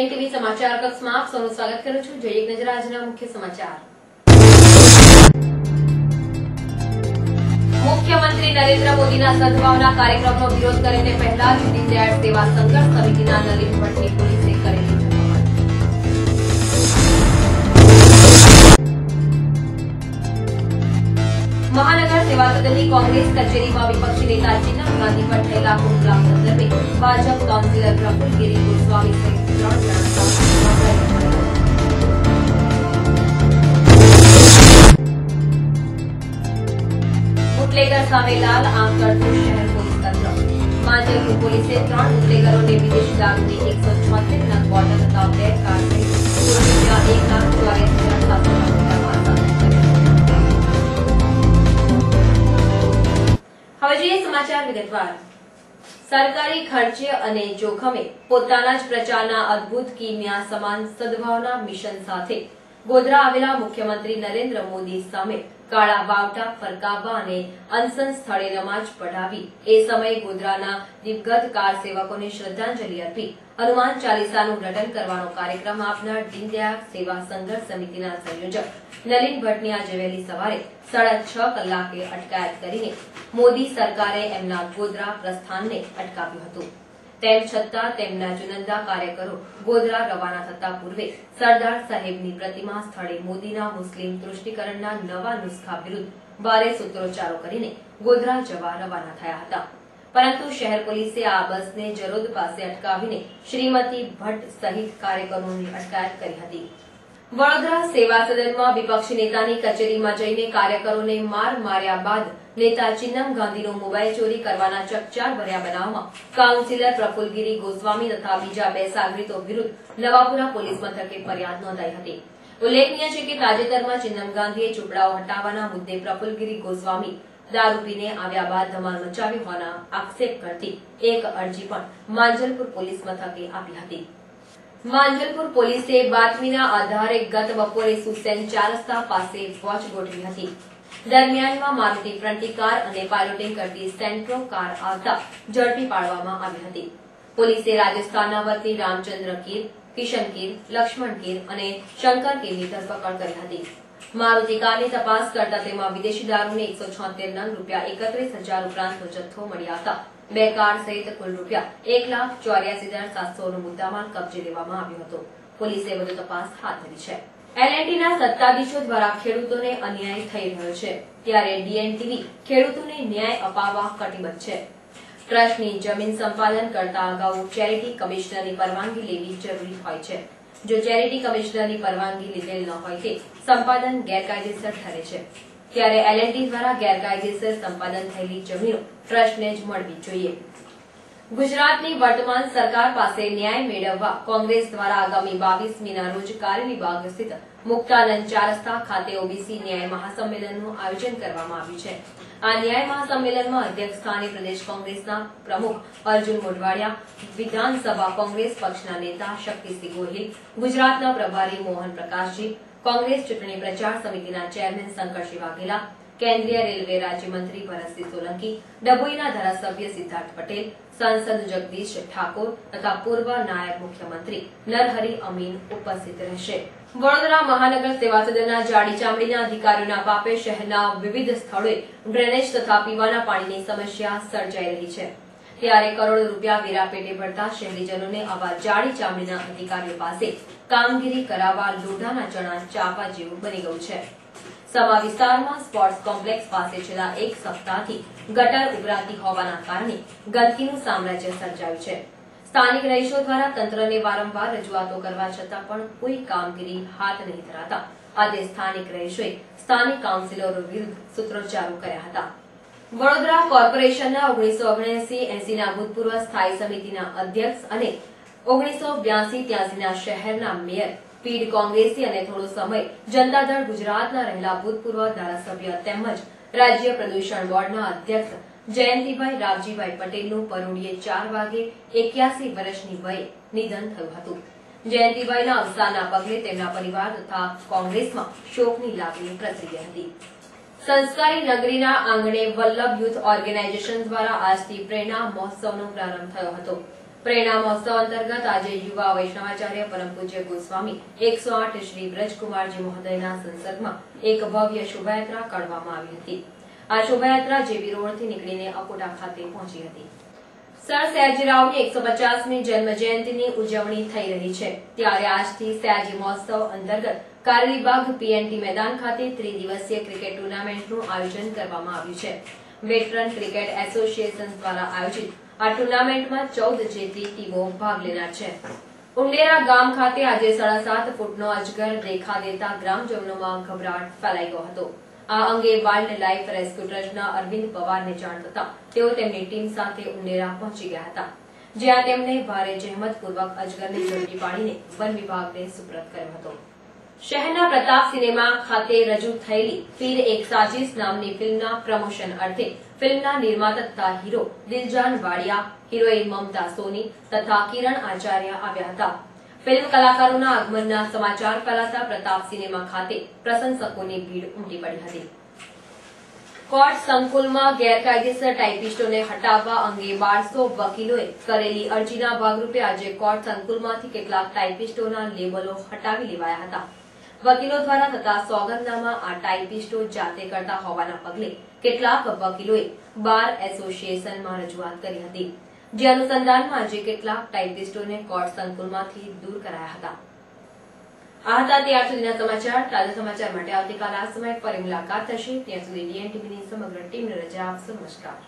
DN TV સમાચાર કક્ષમાં આપ સૌનું સ્વાગત કરું છું। જોઈએ એક નજર આજના મુખ્ય સમાચાર। મુખ્યમંત્રી નરેન્દ્ર મોદીના સદભાવના કાર્યક્રમનો વિરોધ કરીને પહેલા જ દીનદયાળ સેવા સંઘર્ષ સમિતિના નલિન ભટ્ટની પોલીસે કરેલી ધરપકડ। મહાનગર સેવા સદનની કોંગ્રેસ કચેરીમાં વિપક્ષી નેતા ચિન્નમ ગાંધી પર થયેલા હુમલા સંદર્ભે ભાજપ કાઉન્સિલર પ્રફુલ્લગીરી ગોસ્વામી સહિત 3 જણા બુટલેગર સામે લાલ આંખ કરતું શહેર પોલીસ તંત્ર। માંજલપુર પોલીસે 3 બુટલેગરોને વિદેશી દારૂની 176 નંગ બોટલ તથા 2 કાર સહિત હવે જોઈએ સમાચાર વિગતવાર। સરકારી ખર્ચે અને જોખમે પોતાના જ પ્રચારના અદ્ભુત કિમિયા સમાન સદભાવના મિશન સાથે ગોધરા આવેલા મુખ્યમંત્રી નરેન્દ્ર મોદી સામે કાળા વાવટા ફરકાવવા અને અનશન સ્થળે નમાજ પઢાવી એ સમયે ગોધરાના દિવગત કાર સેવકોને શ્રદ્ધાંજલિ અર્પી હનુમાન ચાલીસાનું રટન કરવાનો કાર્યક્રમ આપનાર દીનદયાળ સેવા સંઘર્ષ સમિતિના સંયોજક નલિન ભટ્ટની આજે વહેલી સવારે 6:30 કલાકે અટકાયત કરીને મોદી સરકારે એમના ગોધરા પ્રસ્થાનને અટકાવ્યું હતું। તેમ છતાં તેમના જુનંદા કાર્યકરો ગોધરા રવાના થતા પૂર્વે સરદાર સાહેબની પ્રતિમા સ્થળે મોદીના મુસ્લિમ તૃષ્ટિકરણના નવા નુસ્ખા વિરુદ્ધ ભારે સૂત્રોચ્ચારો કરીને ગોધરા જવા રવાના થયા હતા। પરંતુ શહેર પોલીસે આ બસને જરોદ પાસે અટકાવીને શ્રીમતી ભટ્ટ સહિત કાર્યકરોની અટકાયત કરી હતી। વડોદરા સેવા સદનમાં વિપક્ષી નેતાની કચેરીમાં જઈને કાર્યકરોને માર માર્યા બાદ નેતા ચિન્નમ ગાંધીનો મોબાઈલ ચોરી કરવાના ચકચાર ભર્યા બનાવમાં કાઉન્સિલર પ્રફુલ્લગીરી ગોસ્વામી તથા બીજા 2 સાગરીતો વિરુદ્ધ નવાપુરા પોલીસ મથકે ફરિયાદ નોંધાઈ હતી। ઉલ્લેખનીય છે કે તાજેતરમાં ચિન્નમ ગાંધીએ ઝૂંપડાઓ હટાવવાના મુદ્દે પ્રફુલ્લગીરી ગોસ્વામી દારૂ પીને આવ્યા બાદ ધમાલ મચાવી હોવાના આક્ષેપ કરતી એક અરજી પણ માંજલપુર પોલીસ મથકે આપી હતી। માંજલપુર પોલીસે બાતમીના આધારે ગત બપોરે સુસેન 4 રસ્તા પાસે વોચ ગોઠવી હતી। દરમિયાનમાં મારુતિ ફ્રન્ટી કાર અને પાયલોટિંગ કરતી સેન્ટ્રો કાર આવતા ઝડપી પાડવામાં આવી હતી। પોલીસે રાજસ્થાનના વતની રામચંદ્ર કીર, કિશન કીર, લક્ષ્મણ કીર અને શંકર કીરની ધરપકડ કરી હતી। મારુતિ કારની તપાસ કરતા તેમાં વિદેશી દારૂની 176 નંગ ₹31,000 ઉપરાંતનો જથ્થો મળી આવતા 2 કાર સહિત કુલ ₹1,84,700નો મુદ્દામાલ કબજે લેવામાં આવ્યો હતો। પોલીસે વધુ તપાસ હાથ ધરી છે। L&Tના સત્તાધીશો દ્વારા ખેડૂતોને અન્યાય થઈ રહ્યો છે, ત્યારે DN TV ખેડૂતોને ન્યાય અપાવવા કટિબદ્ધ છે। ટ્રસ્ટની જમીન સંપાદન કરતા અગાઉ ચેરિટી કમિશનરની પરવાનગી લેવી જરૂરી હોય છે। જો ચેરિટી કમિશનરની પરવાનગી લીધેલ ન હોય તે સંપાદન ગેરકાયદેસર ઠરે છે, ત્યારે L&T દ્વારા ગેરકાયદેસર સંપાદન થયેલી જમીનો ટ્રસ્ટને જ મળવી જોઈએ। ગુજરાતની વર્તમાન સરકાર પાસે ન્યાય મેળવવા કોંગ્રેસ દ્વારા આગામી 22મીના રોજ કાર્ય વિભાગ સ્થિત મુક્તાનંદ 4 રસ્તા ખાતે ઓબીસી ન્યાય મહાસંમેલનનું આયોજન કરવામાં આવ્યું છે। આ ન્યાય મહાસંમેલનમાં અધ્યક્ષ સ્થાને પ્રદેશ કોંગ્રેસના પ્રમુખ અર્જુન મોઢવાડિયા, વિધાનસભા કોંગ્રેસ પક્ષના નેતા શક્તિસિંહ ગોહિલ, ગુજરાતના પ્રભારી મોહન પ્રકાશજી, કોંગ્રેસ ચૂંટણી પ્રચાર સમિતિના ચેરમેન શંકરસિંહ વાઘેલા, કેન્દ્રીય રેલવે રાજ્યમંત્રી ભરતસિંહ સોલંકી, ડભોઈના ધારાસભ્ય સિદ્ધાર્થ પટેલ, સાંસદ જગદીશ ઠાકોર તથા પૂર્વ નાયબ મુખ્યમંત્રી નરહરી અમીન ઉપસ્થિત રહેશે। વડોદરા મહાનગર સેવા સદનના જાડી ચામડીના અધિકારીઓના પાપે શહેરના વિવિધ સ્થળોએ ડ્રેનેજ તથા પીવાના પાણીની સમસ્યા સર્જાઈ રહી છે, ત્યારે કરોડો રૂપિયા વેરા પેટે ભરતા શહેરીજનોને આવા જાડી ચામડીના અધિકારીઓ પાસે કામગીરી કરાવવા લોઢાના ચણા ચાવવા જેવું બની ગયું છે। સમા વિસ્તારમાં સ્પોર્ટ્સ કોમ્પ્લેક્સ પાસે છેલ્લા 1 સપ્તાહથી ગટર ઉભરાતી હોવાના કારણે ગંદકીનું સામ્રાજ્ય સર્જાયું છે। સ્થાનિક રહીશો દ્વારા તંત્રને વારંવાર રજૂઆતો કરવા છતાં પણ કોઈ કામગીરી હાથ નહીં ધરાતા આજે સ્થાનિક રહીશોએ સ્થાનિક કાઉન્સિલરો વિરુદ્ધ સૂત્રોચ્ચારો કર્યા હતા। વડોદરા કોર્પોરેશનના 1979-80ના ભૂતપૂર્વ સ્થાયી સમિતિના અધ્યક્ષ અને 1982-83ના શહેરના મેયર, પીડ કોંગ્રેસી અને થોડો સમય જનતા દળ ગુજરાતના રહેલા ભૂતપૂર્વ ધારાસભ્ય તેમજ રાજ્ય પ્રદૂષણ બોર્ડના અધ્યક્ષ જયંતિભાઈ રાવજીભાઈ પટેલનું પરોઢિયે 4 વાગે 81 વર્ષની વયે નિધન થયું હતું। જયંતિભાઈના અવસાનના પગલે તેમના પરિવાર તથા કોંગ્રેસમાં શોકની લાગણી પ્રસરી ગઈ હતી। સંસ્કારી નગરીના આંગણે વલ્લભ યુથ ઓર્ગેનાઇઝેશન દ્વારા આજથી પ્રેરણા મહોત્સવનો પ્રારંભ થયો હતો। પ્રેરણા મહોત્સવ અંતર્ગત આજે યુવા વૈષ્ણવાચાર્ય પરમ પૂજ્ય ગોસ્વામી 108 શ્રી બ્રજકુમારજી મહોદયના સંસર્ગમાં એક ભવ્ય શોભાયાત્રા કાઢવામાં આવી હતી। આ શોભાયાત્રા જેબી રોડથી નીકળીને અકોટા ખાતે પહોંચી હતી। સર સયાજીરાવની 150મી જન્મ જયંતિની ઉજવણી થઈ રહી છે, ત્યારે આજથી સયાજી મહોત્સવ અંતર્ગત કારેલીબાગ પીએનટી મેદાન ખાતે ત્રિદિવસીય ક્રિકેટ ટુર્નામેન્ટનું આયોજન કરવામાં આવ્યું છે। વેટરન ક્રિકેટ એસોસિએશન દ્વારા આયોજિત આ ટુર્નામેન્ટમાં 14 જેટલી ટીમો ભાગ લેનાર છે। ઉંડેરા ગામ ખાતે આજે 7.5 ફૂટનો અજગર દેખા દેતા ગ્રામજનોમાં ગભરાટ ફેલાઈ ગયો હતો। આ અંગે વાઇલ્ડ લાઇફ રેસ્ક્યુ ટ્રસ્ટના અરવિંદ પવારને જાણ થતા તેઓ તેમની ટીમ સાથે ઉંડેરા પહોંચી ગયા હતા, જ્યાં તેમણે ભારે જહેમતપૂર્વક અજગરને ઝડપી પાડીને વન વિભાગને સુપ્રત કર્યો હતો। શહેરના પ્રતાપ સિનેમા ખાતે રજૂ થયેલી ફિર એક સાજિશ નામની ફિલ્મના પ્રમોશન અર્થે ફિલ્મના નિર્માતા તથા હીરો દિલજાન વાડિયા, હિરોઈન મમતા સોની તથા કિરણ આચાર્ય આવ્યા હતા। ફિલ્મ કલાકારોના આગમનના સમાચાર ફેલાતા પ્રતાપ સિનેમા ખાતે પ્રશંસકોની ભીડ ઉમટી પડી હતી। કોર્ટ સંકુલમાં ગેરકાયદેસર ટાઇપિસ્ટોને હટાવવા અંગે 1200 વકીલોએ કરેલી અરજીના ભાગરૂપે આજે કોર્ટ સંકુલમાંથી કેટલાક ટાઇપિસ્ટોના લેબલો હટાવી લેવાયા હતા। વકીલો દ્વારા થતા સોગંદનામા આ ટાઇપિસ્ટો જાતે કરતા હોવાના પગલે કેટલાક વકીલોએ બાર એસોસિએશનમાં રજૂઆત કરી હતી, જે અનુસંધાનમાં આજે કેટલાક ટાઇપિસ્ટોને કોર્ટ સંકુલમાંથી દૂર કરાયા હતા। આ હતા ત્યાર સુધીના સમાચાર। તાજા સમાચાર માટે આવતીકાલે આ સમયે ફરી મુલાકાત થશે। ત્યાં સુધી ડીએન ટીવીની સમગ્ર ટીમને રજા આપશો। નમસ્કાર।